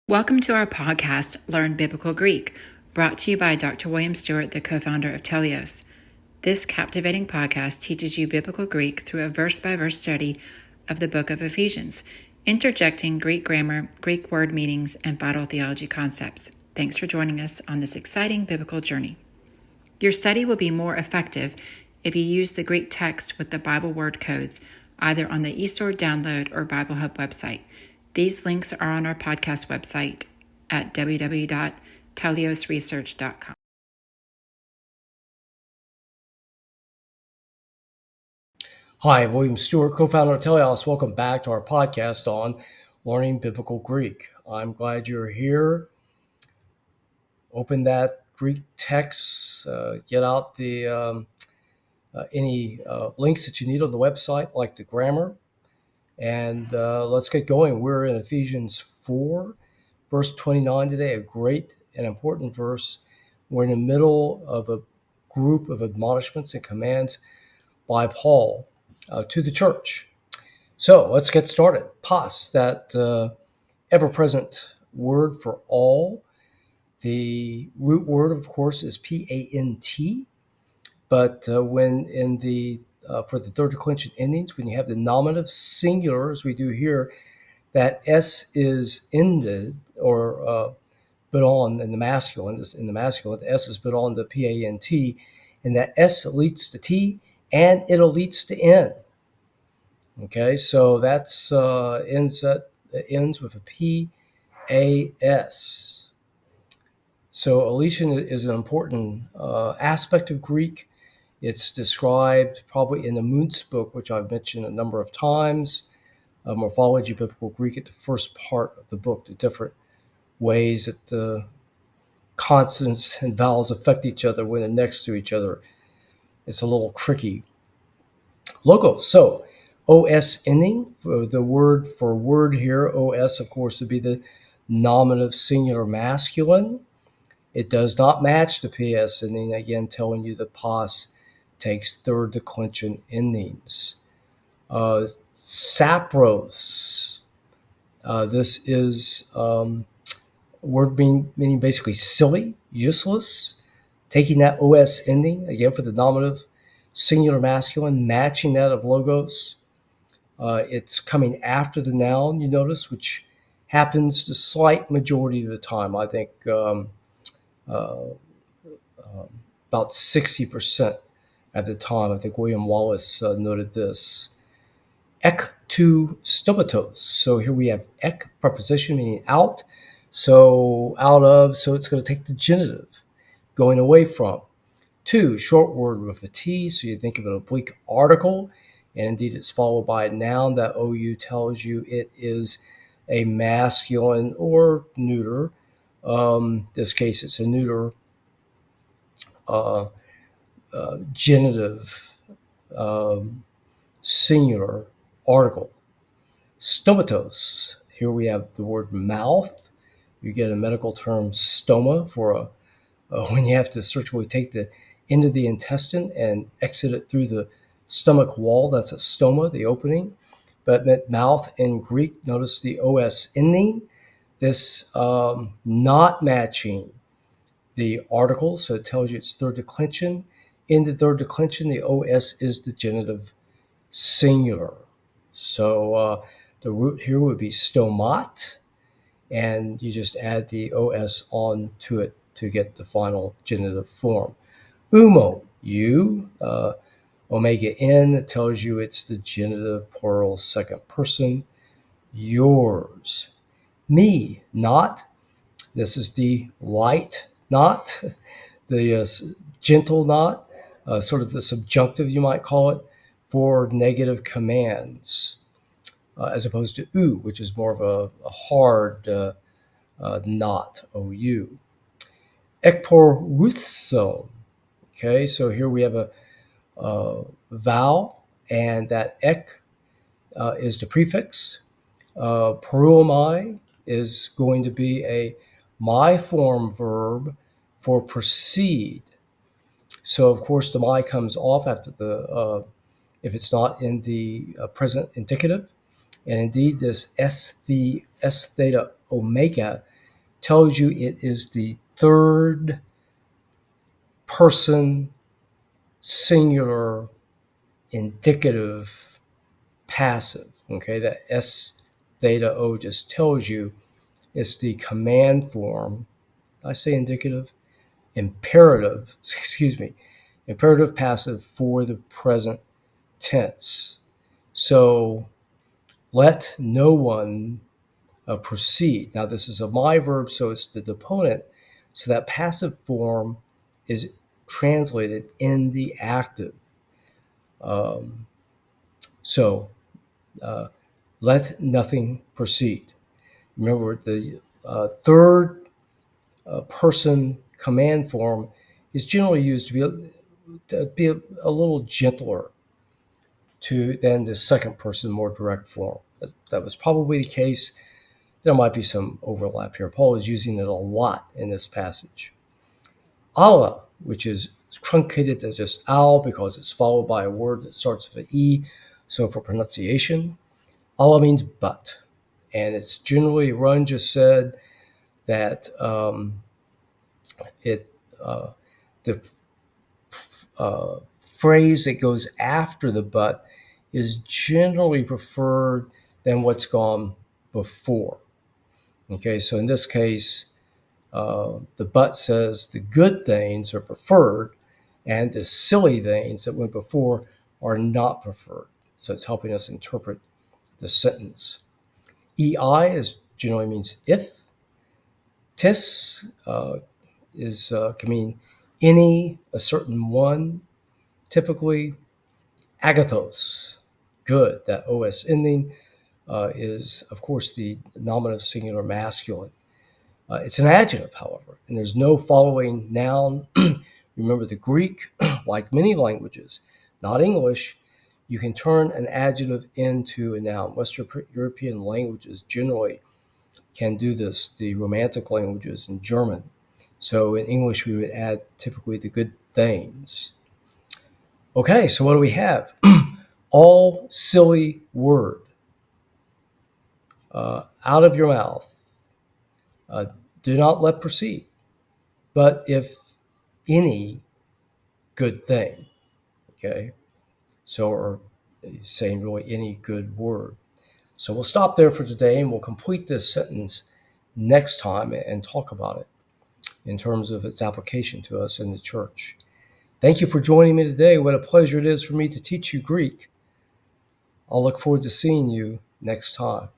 Welcome to our podcast, Learn Biblical Greek, brought to you by Dr. William Stewart, the co-founder of Teleios. This captivating podcast teaches you biblical Greek through a verse-by-verse study of the book of Ephesians, interjecting Greek grammar, Greek word meanings, and vital theology concepts. Thanks for joining us on this exciting biblical journey. Your study will be more effective if you use the Greek text with the Bible word codes, either on the eSword download or Bible Hub website. These links are on our podcast website at www.teleiosresearch.com. Hi, William Stewart, co-founder of Teleios. Welcome back to our podcast on learning biblical Greek. I'm glad you're here. Open that Greek text, get out the any links that you need on the website, like the grammar, and let's get going. We're in Ephesians 4, verse 29 today, a great and important verse. We're in the middle of a group of admonishments and commands by Paul to the church. So let's get started. Pas, that ever-present word for all. The root word, of course, is P-A-N-T. But when in the for the third declension endings, when you have the nominative singular, as we do here, that S is ended or put on in the masculine. The S is put on the P-A-N-T, and that S leads to T, and it'll leads to N. Okay, so that's ends with a P-A-S. So elision is an important aspect of Greek. It's described probably in the Muntz book, which I've mentioned a number of times, Morphology of Biblical Greek, at the first part of the book, the different ways that the consonants and vowels affect each other when they're next to each other. It's a little tricky. Logos. So OS ending, the word for word here, OS, of course, would be the nominative singular masculine. It does not match the PS ending, again, telling you that pas takes third declension endings. Sapros. This is word meaning basically silly, useless. Taking that OS ending, again, for the nominative singular masculine, matching that of logos. It's coming after the noun, you notice, which happens the slight majority of the time. I think about 60% at the time. I think William Wallace noted this. Ek to stomatos. So here we have ek, preposition meaning out. So out of, so it's going to take the genitive, going away from. To, short word with a T, so you think of an oblique article, and indeed it's followed by a noun. That OU tells you it is a masculine or neuter. This case, it's a neuter genitive singular article. Stomatos. Here we have the word mouth. You get a medical term stoma for when you have to surgically take the end of the intestine and exit it through the stomach wall. That's a stoma, the opening. But mouth in Greek, notice the OS ending. This not matching the article, so it tells you it's third declension. In the third declension, the OS is the genitive singular. So the root here would be stomat, and you just add the OS on to it to get the final genitive form. Umo, you, omega N, that tells you it's the genitive plural second person. Yours. Me, not. This is the light not, the gentle not, sort of the subjunctive, you might call it, for negative commands, as opposed to u, which is more of a hard not, ou. Ekporutho. Okay, so here we have a vowel, and that ek is the prefix. Peruomai is going to be a my form verb for proceed. So, of course, the my comes off after the, if it's not in the present indicative. And indeed, this S theta omega tells you it is the third person singular indicative passive. Okay, that S theta O just tells you it's the command form. Did I say indicative? Imperative, imperative passive for the present tense. So let no one proceed. Now, this is a my verb, so it's the deponent. So that passive form is translated in the active. So let nothing proceed. Remember, the third person command form is generally used to be a little gentler than the second person more direct form. That was probably the case. There might be some overlap here. Paul is using it a lot in this passage. Allah, which is truncated to just al because it's followed by a word that starts with an E. So for pronunciation, Allah means but. And it's generally, Run just said that the phrase that goes after the but is generally preferred than what's gone before. Okay, so in this case, the but says the good things are preferred and the silly things that went before are not preferred. So it's helping us interpret the sentence. EI is generally means if. Tis can mean any, a certain one. Typically, agathos, good. That os ending is, of course, the nominative singular masculine. It's an adjective, however, and there's no following noun. Remember, the Greek, like many languages, not English, you can turn an adjective into a noun. Western European languages generally can do this, the Romantic languages in German. So in English, we would add typically the good things. Okay, so what do we have? All silly word out of your mouth. Do not let proceed. But if any good thing, okay? So, or saying really any good word. So we'll stop there for today and we'll complete this sentence next time and talk about it in terms of its application to us in the church. Thank you for joining me today. What a pleasure it is for me to teach you Greek. I'll look forward to seeing you next time.